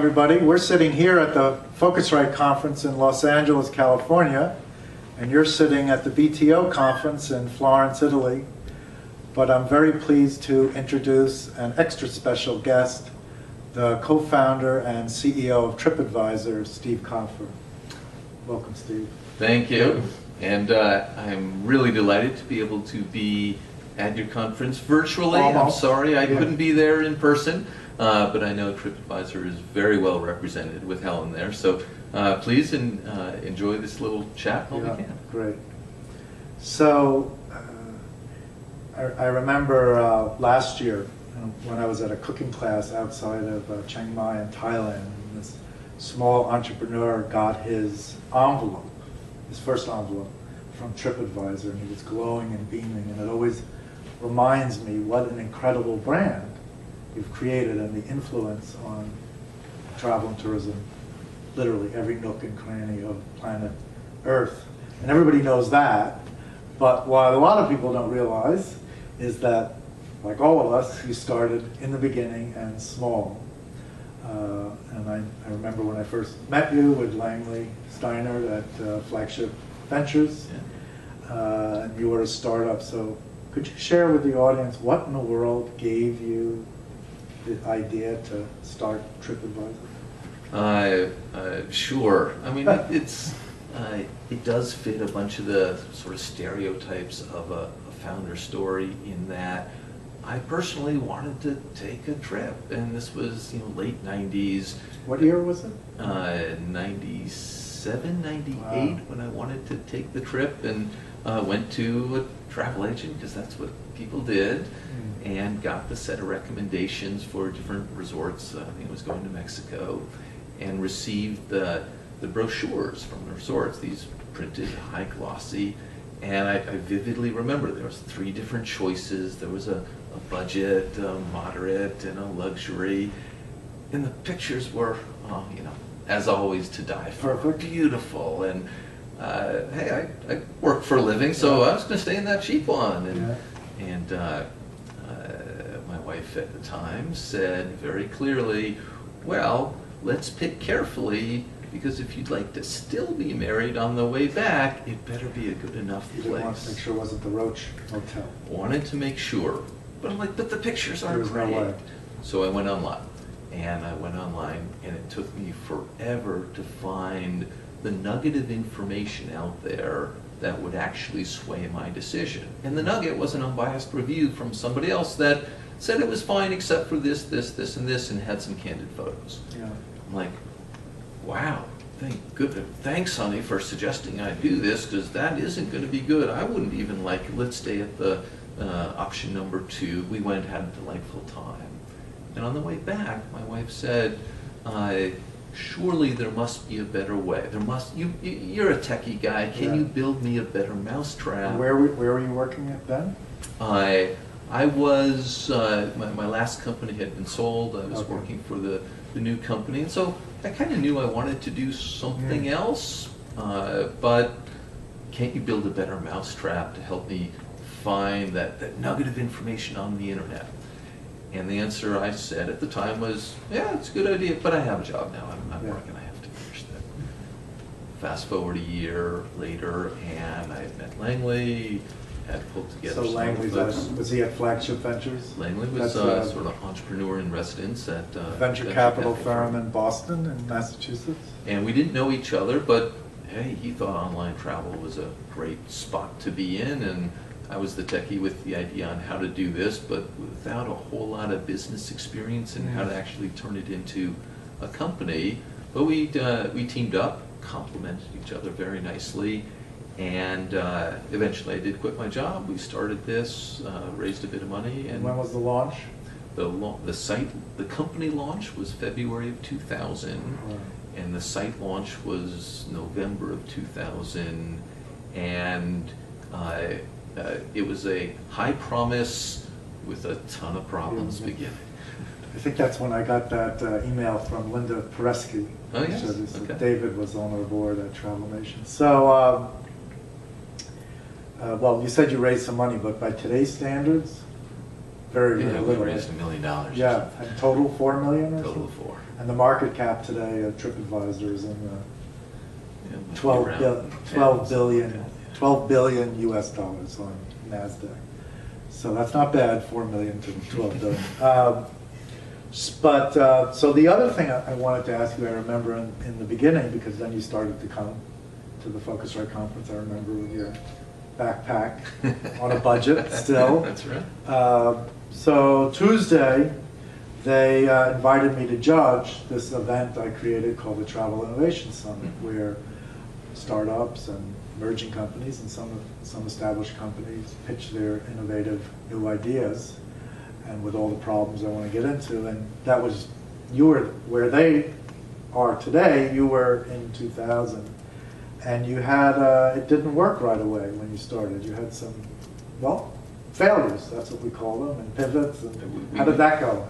everybody. We're sitting here at the PhoCusWright Conference in Los Angeles, California, and you're sitting at the BTO conference in Florence, Italy. But I'm very pleased to introduce an extra special guest, the co-founder and CEO of TripAdvisor, Steve Kaufer. Welcome, Steve. Thank you. And I'm really delighted to be able to be at your conference virtually. I'm sorry I couldn't be there in person, but I know TripAdvisor is very well represented with Helen there. So please enjoy this little chat while we can. Great. So I remember last year when I was at a cooking class outside of Chiang Mai in Thailand, and this small entrepreneur got his envelope, his first envelope from TripAdvisor, and he was glowing and beaming, and it always reminds me what an incredible brand you've created and the influence on travel and tourism, literally every nook and cranny of planet Earth. And everybody knows that, but what a lot of people don't realize is that, like all of us, you started in the beginning and small. And I remember when I first met you with Langley Steiner at Flagship Ventures, and you were a startup. So could you share with the audience what in the world gave you the idea to start TripAdvisor? Sure. I mean, it does fit a bunch of the sort of stereotypes of a founder story in that I personally wanted to take a trip, and this was, late 90s. What year was it? 97, 98, when I wanted to take the trip, and went to a travel agent, because that's what people did, and got the set of recommendations for different resorts. I think it was going to Mexico, and received the brochures from the resorts, these printed, high glossy, and I vividly remember there was 3 different choices. There was a budget, a moderate, and a luxury, and the pictures were, as always, to die for. Perfect. Beautiful, and hey, I work for a living, so I was going to stay in that cheap one, and my wife at the time said very clearly, well, let's pick carefully, because if you'd like to still be married on the way back, it better be a good enough place. You didn't want to make sure it wasn't the Roach Hotel. Wanted to make sure. But I'm like, but the pictures are great. No way. So I went online, and it took me forever to find the nugget of information out there that would actually sway my decision. And the nugget was an unbiased review from somebody else that said it was fine except for this, this, this, and this, and had some candid photos. Yeah. I'm like, wow, thank goodness. Thanks, honey, for suggesting I do this, because that isn't going to be good. I wouldn't even like it. Let's stay at the option number 2. We went and had a delightful time. And on the way back, my wife said, surely there must be a better way. There must. You're a techie guy. Can you build me a better mousetrap? Where were you working at then? I was, my last company had been sold. I was working for the new company. And so I kind of knew I wanted to do something else. But can't you build a better mousetrap to help me find that nugget of information on the internet? And the answer I said at the time was, yeah, it's a good idea, but I have a job now. I'm working. I have to finish that. Fast forward a year later, and I had met Langley, had pulled together. So Langley, was he at Flagship Ventures? Langley was sort of entrepreneur in residence at venture capital firm in Boston in Massachusetts. And we didn't know each other, but hey, he thought online travel was a great spot to be in, and I was the techie with the idea on how to do this, but without a whole lot of business experience and how to actually turn it into a company. But we teamed up, complemented each other very nicely, and eventually I did quit my job. We started this, raised a bit of money. And when was the launch? The company launch was February of 2000, and the site launch was November of 2000, and it was a high promise with a ton of problems beginning. I think that's when I got that email from Linda Peresky. Oh, yes. David was on our board at Travel Nation. So, well, you said you raised some money, but by today's standards, very, Yeah, very we little. raised $1 million. Or Yeah, something. and total 4 million or Total something? of 4. And the market cap today at TripAdvisor is in the Yeah, it must be 12 around billion, 10, 12 billion, yeah. 12 billion US dollars on NASDAQ. So that's not bad, 4 million to 12 billion. So the other thing I wanted to ask you, I remember in the beginning, because then you started to come to the PhoCusWright Conference, I remember with your backpack on a budget still. That's right. So Tuesday, they invited me to judge this event I created called the Travel Innovation Summit, where startups and emerging companies and some established companies pitch their innovative new ideas, and with all the problems I want to get into. And that was, you were where they are today, you were in 2000, and you had, it didn't work right away when you started. You had some, well, failures, that's what we call them, and pivots. And how did that go?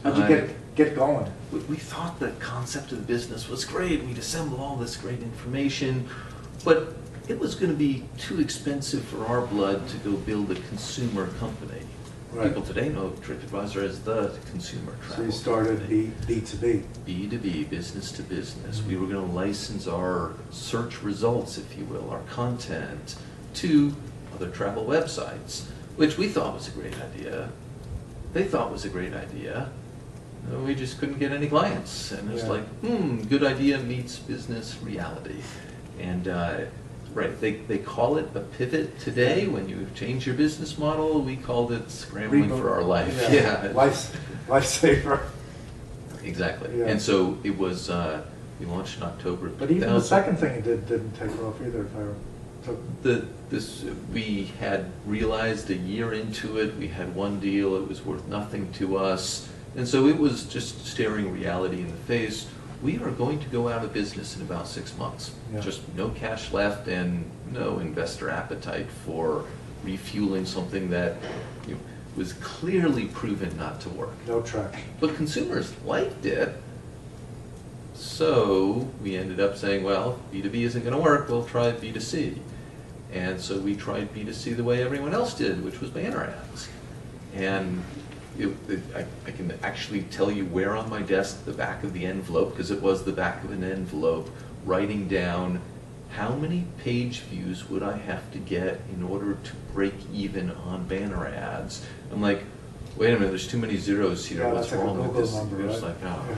How'd you get going? We thought the concept of the business was great. We'd assemble all this great information, but it was going to be too expensive for our blood to go build a consumer company. Right. People today know TripAdvisor as the consumer travel. So you started company. B2B. B2B, business to business. We were going to license our search results, if you will, our content, to other travel websites, which we thought was a great idea. They thought was a great idea. We just couldn't get any clients. And it's like, good idea meets business reality. And right, they call it a pivot today. When you change your business model, we called it scrambling for our life. Yeah. Lifesaver. Exactly. Yeah. And so it was, we launched in October of 2000. But even the second thing you did didn't take off either, if I took. We had realized a year into it, we had one deal, it was worth nothing to us. And so it was just staring reality in the face. We are going to go out of business in about 6 months. Yeah. Just no cash left and no investor appetite for refueling something that was clearly proven not to work. No traction. But consumers liked it. So we ended up saying, well, B2B isn't going to work, we'll try B2C. And so we tried B2C the way everyone else did, which was banner ads. And I can actually tell you where on my desk the back of the envelope, because it was the back of an envelope, writing down how many page views would I have to get in order to break even on banner ads. I'm like, wait a minute, there's too many zeros here. Yeah, What's that's like a wrong with Google this? number, It was right? like, oh,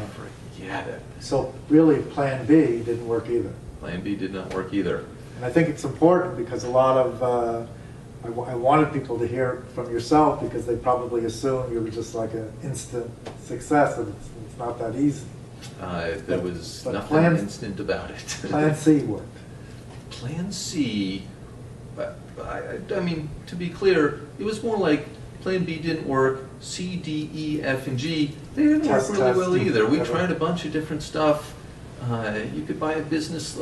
forget it. So really, Plan B didn't work either. Plan B did not work either. And I think it's important because a lot of, I wanted people to hear from yourself, because they probably assume you were just like an instant success, and it's not that easy. There was but nothing instant about it. Plan C worked. Plan C, I mean, to be clear, it was more like Plan B didn't work, C, D, E, F, and G, they didn't work really well either. We tried a bunch of different stuff. You could buy a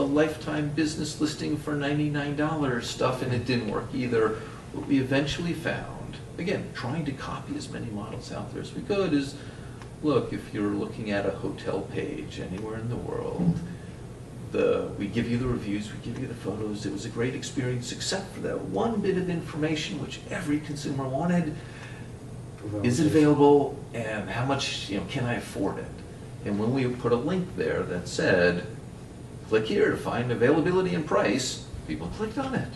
lifetime business listing for $99 stuff, and it didn't work either. What we eventually found, again, trying to copy as many models out there as we could, is, look, if you're looking at a hotel page anywhere in the world, we give you the reviews, we give you the photos. It was a great experience, except for that one bit of information which every consumer wanted. Is it available, and how much can I afford it? And when we put a link there that said, click here to find availability and price, people clicked on it.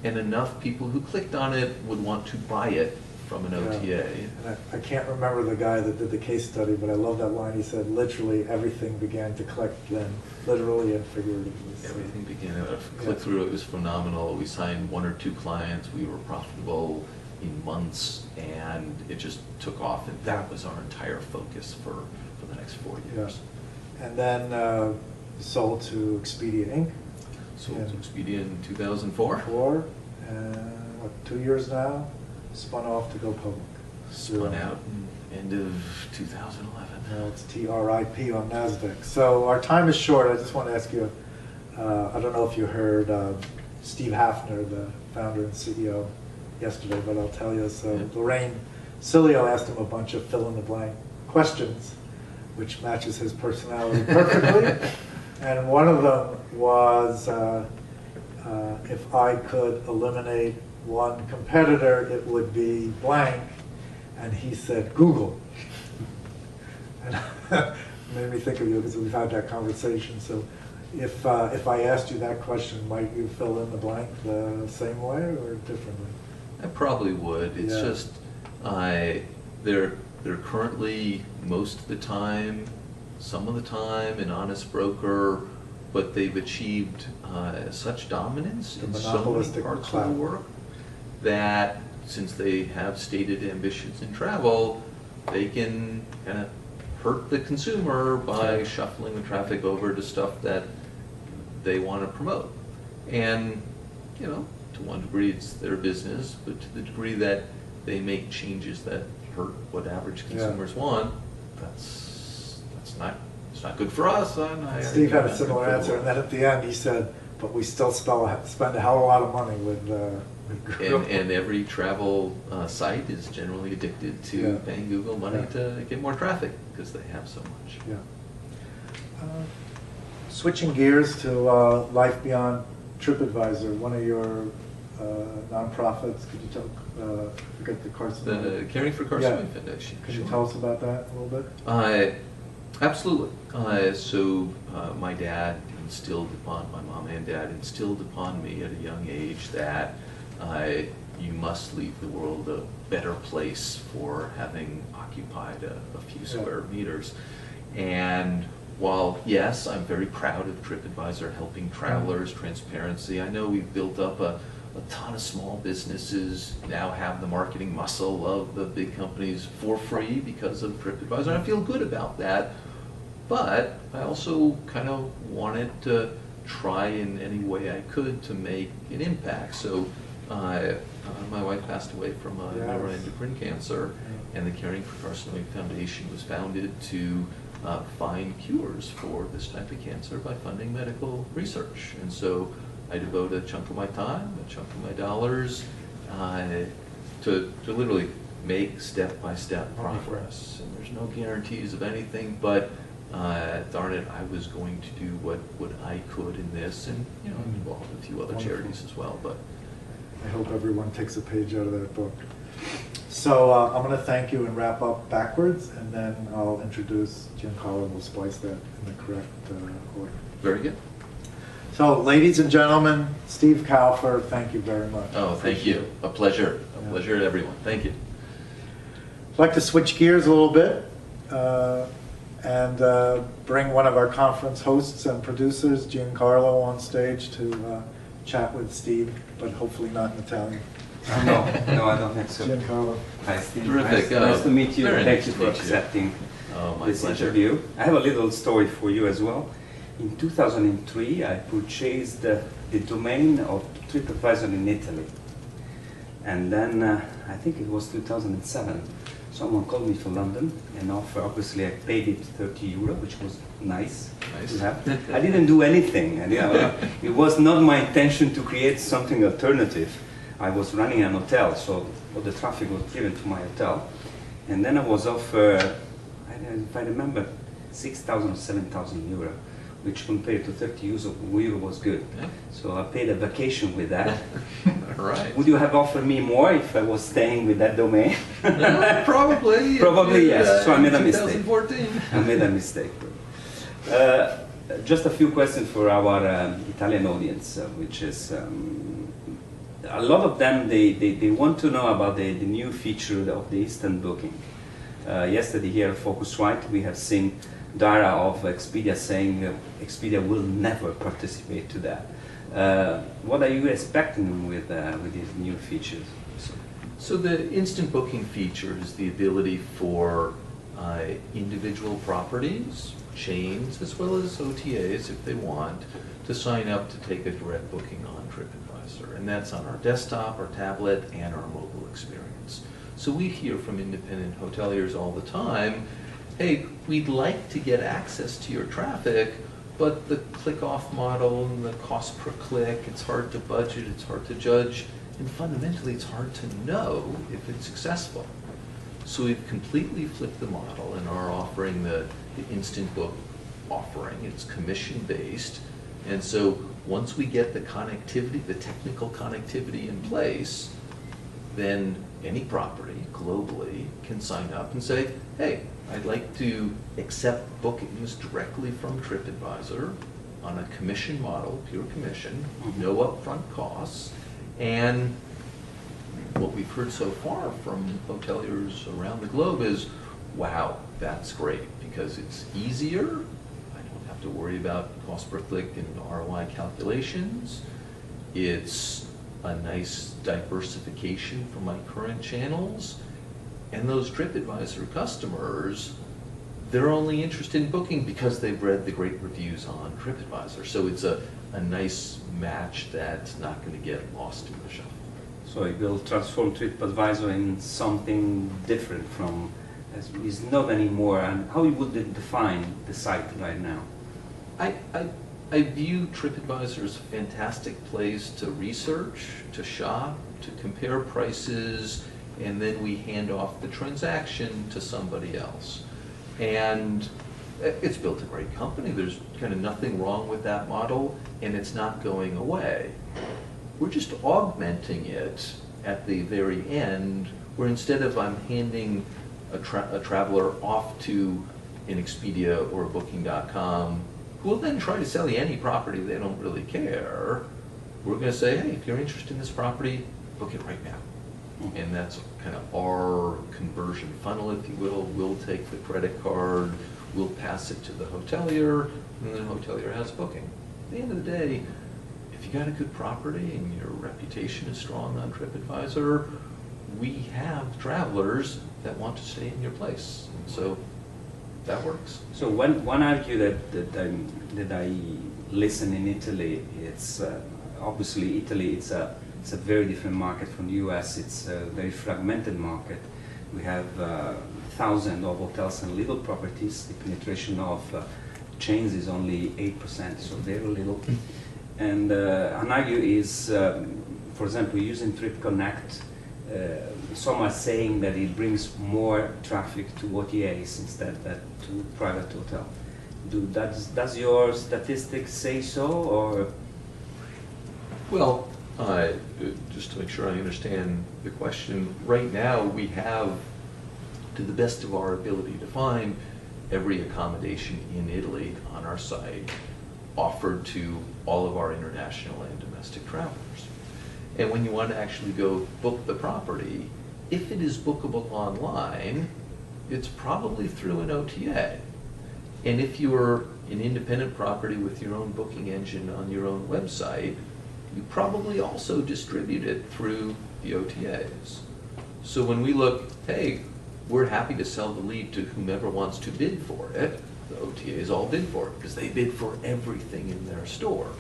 And enough people who clicked on it would want to buy it from an OTA. And I can't remember the guy that did the case study, but I love that line. He said, literally everything began to click then, literally and figuratively. Everything began to click through. It was phenomenal. We signed 1 or 2 clients. We were profitable in months, and it just took off. And that was our entire focus for the next 4 years. Yeah. And then sold to Expedia Inc. Sold to Expedia in 2004. What, 2 years now? Spun off to go public. Spun out in end of 2011. Now it's TRIP on NASDAQ. So our time is short. I just want to ask you, I don't know if you heard Steve Hafner, the founder and CEO, yesterday, but I'll tell you. So Lorraine Cilio asked him a bunch of fill-in-the-blank questions, which matches his personality perfectly. And one of them was, if I could eliminate one competitor, it would be blank. And he said, Google. And it made me think of you because we've had that conversation. So if I asked you that question, might you fill in the blank the same way or differently? I probably would. It's just, they're currently, most of the time, some of the time, an honest broker, but they've achieved such dominance in so many parts of the work that since they have stated ambitions in travel, they can kind of hurt the consumer by shuffling the traffic over to stuff that they want to promote. And, you know, to one degree it's their business, but to the degree that they make changes that hurt what average consumers want, it's not good for us. Steve had a similar answer, and then at the end he said, but we still spend a hell of a lot of money with Google. And every travel site is generally addicted to paying Google money to get more traffic because they have so much. Yeah. Switching gears to Life Beyond TripAdvisor, one of your nonprofits. Could you tell? Forget the Carson. The Caring for Carson Foundation. Could you tell us about that a little bit? Absolutely. So my dad instilled upon my mom and dad instilled upon me at a young age that you must leave the world a better place for having occupied a few square meters. And while, yes, I'm very proud of TripAdvisor helping travelers, transparency, I know we've built up a ton of small businesses now have the marketing muscle of the big companies for free because of TripAdvisor. I feel good about that, but I also kind of wanted to try in any way I could to make an impact. So my wife passed away from neuroendocrine cancer, and the Caring for Carson Foundation was founded to find cures for this type of cancer by funding medical research. And so I devote a chunk of my time, a chunk of my dollars to literally make step-by-step progress. And there's no guarantees of anything, but darn it, I was going to do what I could in this, and you know, I'm involved in a few other charities as well. But I hope everyone takes a page out of that book. So I'm going to thank you and wrap up backwards, and then I'll introduce Giancarlo and we'll splice that in the correct order. Very good. So, ladies and gentlemen, Steve Kaufer, thank you very much. Oh, thank you. A pleasure. A pleasure to everyone. Thank you. I'd like to switch gears a little bit and bring one of our conference hosts and producers, Giancarlo, on stage to chat with Steve, but hopefully not in Italian. No, I don't think so. Giancarlo. Hi, Steve. Terrific. Nice to meet you. Thank you for accepting this pleasure. interview. I have a little story for you as well. In 2003, I purchased the domain of TripAdvisor in Italy. And then, I think it was 2007, someone called me from London and offered, obviously I paid it 30 euro, which was nice to have. I didn't do anything. And, it was not my intention to create something alternative. I was running an hotel, so all the traffic was driven to my hotel. And then I was offered, if I remember, 6,000 or 7,000 euro, which compared to 30 euro was good. Yeah. So I paid a vacation with that. Right. Would you have offered me more if I was staying with that domain? Probably. Probably, yes. So I made a mistake. 2014. I made a mistake. Just a few questions for our Italian audience, which is a lot of them, they want to know about the new feature of the instant booking. Yesterday here at PhoCusWright, we have seen Dara of Expedia saying Expedia will never participate to that. What are you expecting with these new features? So the instant booking feature is the ability for individual properties, chains, as well as OTAs, if they want, to sign up to take a direct booking on TripAdvisor. And that's on our desktop, our tablet, and our mobile experience. So we hear from independent hoteliers all the time, hey, we'd like to get access to your traffic, but the click-off model and the cost per click, it's hard to budget, it's hard to judge, and fundamentally it's hard to know if it's successful. So we've completely flipped the model and are offering the instant book offering. It's commission-based, and so once we get the connectivity, the technical connectivity in place, then any property globally can sign up and say, hey, I'd like to accept bookings directly from TripAdvisor on a commission model, pure commission, no upfront costs. And what we've heard so far from hoteliers around the globe is, wow, that's great, because it's easier. I don't have to worry about cost per click and ROI calculations. It's a nice diversification from my current channels. And those TripAdvisor customers, they're only interested in booking because they've read the great reviews on TripAdvisor. So it's a nice match that's not going to get lost in the shuffle. So it will transform TripAdvisor in something different from, as is not anymore. And how would it define the site right now? I view TripAdvisor as a fantastic place to research, to shop, to compare prices, and then we hand off the transaction to somebody else. And it's built a great company. There's kind of nothing wrong with that model, and it's not going away. We're just augmenting it at the very end, where instead of I'm handing a traveler off to an Expedia or a Booking.com, who will then try to sell you any property, they don't really care. We're going to say, hey, if you're interested in this property, book it right now. And that's kind of our conversion funnel, if you will. We'll take the credit card, we'll pass it to the hotelier, and the hotelier has booking. At the end of the day, if you got a good property and your reputation is strong on TripAdvisor, we have travelers that want to stay in your place. And so that works. So one argue that I listen in Italy, it's obviously Italy, it's a very different market from the US. It's a very fragmented market. We have thousands of hotels and little properties. The penetration of chains is only 8%, so very little. And an argue is, for example, using Trip Connect, some are saying that it brings more traffic to OTAs instead of to private hotel. Does your statistics say so, or? Well, just to make sure I understand the question, right now we have, to the best of our ability to find, every accommodation in Italy on our site offered to all of our international and domestic travelers. And when you want to actually go book the property, if it is bookable online, it's probably through an OTA. And if you're an independent property with your own booking engine on your own website, you probably also distribute it through the OTAs. So when we look, hey, we're happy to sell the lead to whomever wants to bid for it, the OTAs all bid for it because they bid for everything in their store.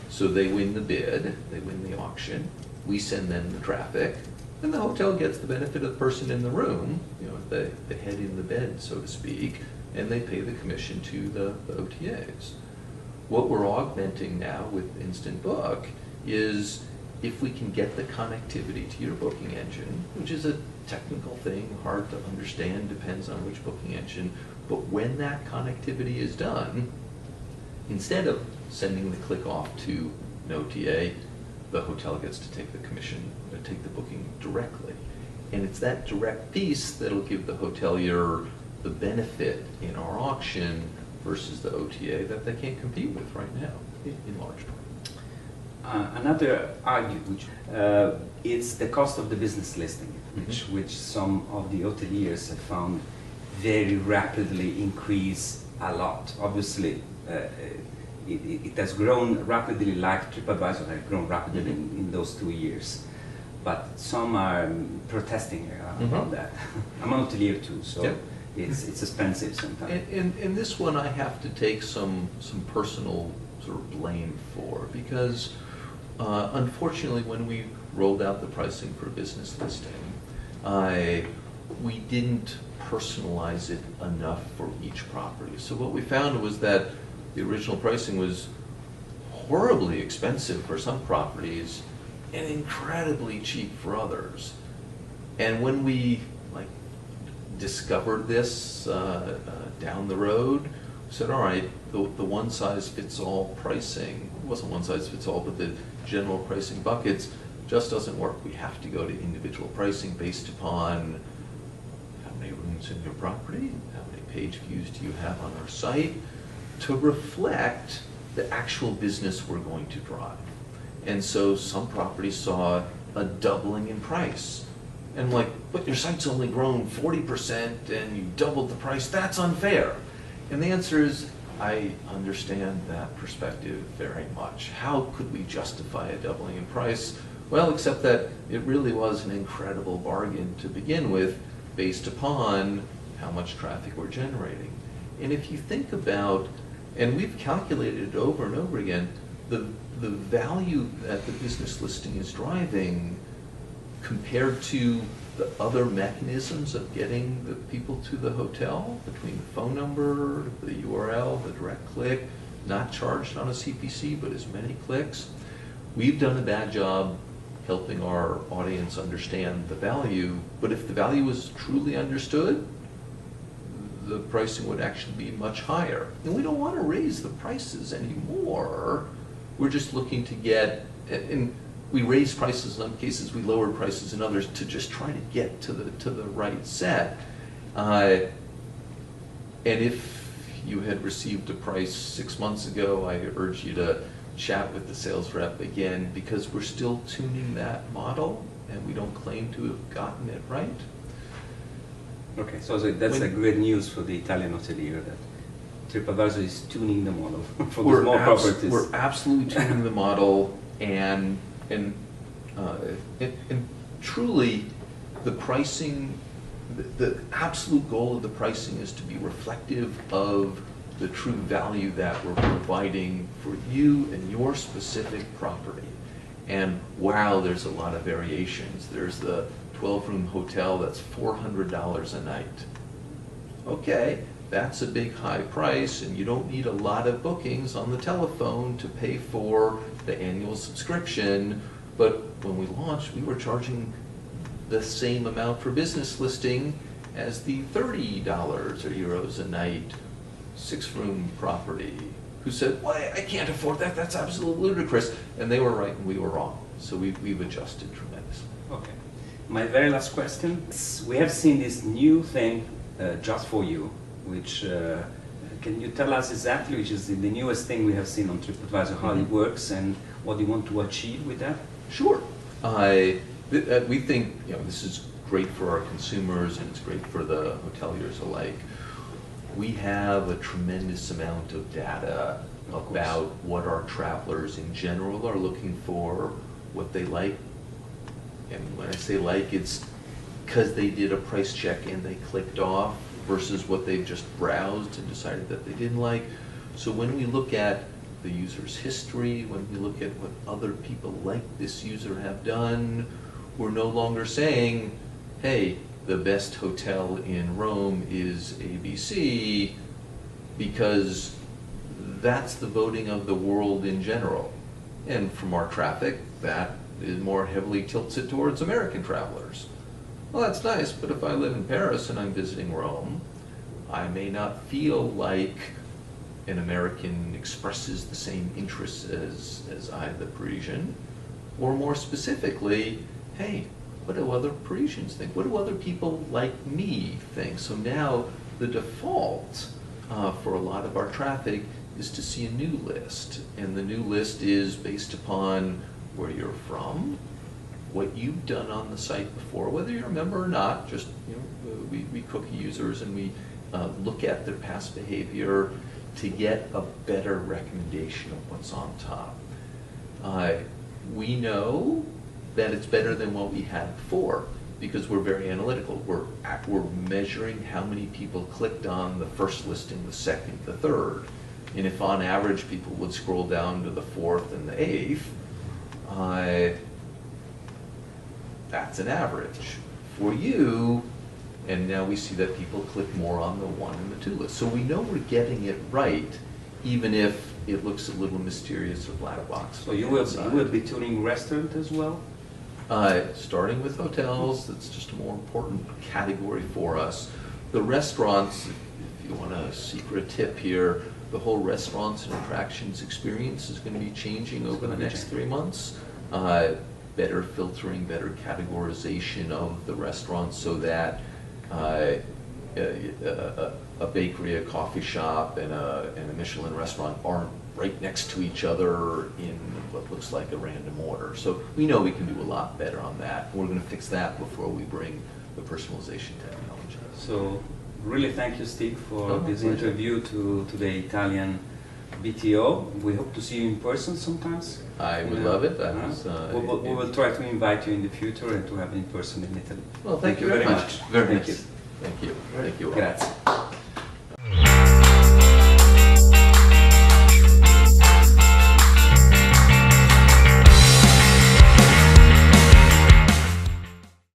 So they win the bid, they win the auction, we send them the traffic, and the hotel gets the benefit of the person in the room, you know, the head in the bed, so to speak, and they pay the commission to the OTAs. What we're augmenting now with Instant Book is if we can get the connectivity to your booking engine, which is a technical thing, hard to understand, depends on which booking engine, but when that connectivity is done, instead of sending the click off to an OTA, the hotel gets to take the commission, take the booking directly. And it's that direct piece that'll give the hotelier the benefit in our auction versus the OTA that they can't compete with right now, in large part. Another argument, which it's the cost of the business listing, which some of the hoteliers have found very rapidly increase a lot. Obviously, it has grown rapidly, like TripAdvisor has grown rapidly in those 2 years. But some are protesting about that. I'm an hotelier too, so yep. it's expensive sometimes. And this one I have to take some personal sort of blame for, because unfortunately when we rolled out the pricing for business listing, we didn't personalize it enough for each property. So what we found was that the original pricing was horribly expensive for some properties and incredibly cheap for others. And when we discovered this down the road, we said, all right, the one-size-fits-all pricing, it wasn't one-size-fits-all, but the general pricing buckets just doesn't work. We have to go to individual pricing based upon how many rooms in your property, how many page views do you have on our site, to reflect the actual business we're going to drive. And so some properties saw a doubling in price. And I'm like, but your site's only grown 40% and you doubled the price, that's unfair. And the answer is, I understand that perspective very much. How could we justify a doubling in price? Well, except that it really was an incredible bargain to begin with based upon how much traffic we're generating. And if you think about, and we've calculated it over and over again, the value that the business listing is driving compared to the other mechanisms of getting the people to the hotel, between the phone number, the URL, the direct click, not charged on a CPC, but as many clicks. We've done a bad job helping our audience understand the value, but if the value was truly understood, the pricing would actually be much higher. And we don't want to raise the prices anymore. We're just looking to get, and we raise prices in some cases, we lower prices in others to just try to get to the right set. And if you had received a price 6 months ago, I urge you to chat with the sales rep again, because we're still tuning that model and we don't claim to have gotten it right. Okay, so that's a great news for the Italian hotelier, that TripAdvisor is tuning the model for the small properties. We're absolutely tuning the model, and truly the pricing, the absolute goal of the pricing is to be reflective of the true value that we're providing for you and your specific property. And wow, there's a lot of variations. There's the 12-room hotel that's $400 a night. Okay, that's a big high price, and you don't need a lot of bookings on the telephone to pay for the annual subscription. But when we launched, we were charging the same amount for business listing as the $30 or euros a night 6-room property. Who said, well, I can't afford that, that's absolutely ludicrous. And they were right and we were wrong. So we've adjusted tremendously. Okay. My very last question. We have seen this new thing, Just For You, which, can you tell us exactly, which is the newest thing we have seen on TripAdvisor, how it works and what you want to achieve with that? Sure. We think this is great for our consumers and it's great for the hoteliers alike. We have a tremendous amount of data about what our travelers in general are looking for, what they like. And when I say like, it's because they did a price check and they clicked off versus what they've just browsed and decided that they didn't like. So when we look at the user's history, when we look at what other people like this user have done, we're no longer saying, hey, the best hotel in Rome is ABC, because that's the voting of the world in general. And from our traffic, that is more heavily tilted towards American travelers. Well, that's nice, but if I live in Paris and I'm visiting Rome, I may not feel like an American expresses the same interests as I, the Parisian. Or more specifically, hey, what do other Parisians think? What do other people like me think? So now the default for a lot of our traffic is to see a new list. And the new list is based upon where you're from, what you've done on the site before, whether you're a member or not. Just, we cookie users and we look at their past behavior to get a better recommendation of what's on top. We know that it's better than what we had before because we're very analytical. We're measuring how many people clicked on the first listing, the second, the third. And if on average people would scroll down to the 4th and the 8th, that's an average. For you, and now we see that people click more on the 1 and the 2 list. So we know we're getting it right, even if it looks a little mysterious or black box. So you will be tuning restaurant as well? Starting with hotels, that's just a more important category for us. The restaurants, if you want a secret tip here, the whole restaurants and attractions experience is going to be changing over the next 3 months. better filtering, better categorization of the restaurants so that a bakery, a coffee shop, and a Michelin restaurant aren't right next to each other in what looks like a random order. So we know we can do a lot better on that. We're going to fix that before we bring the personalization technology. So really thank you, Steve, for this pleasure. interview to the Italian BTO. We hope to see you in person sometimes. I would love it. We will try to invite you in the future and to have in person in Italy. Well, thank you very much. Very Very nice. nice. Thank you. Thank you. Grazie.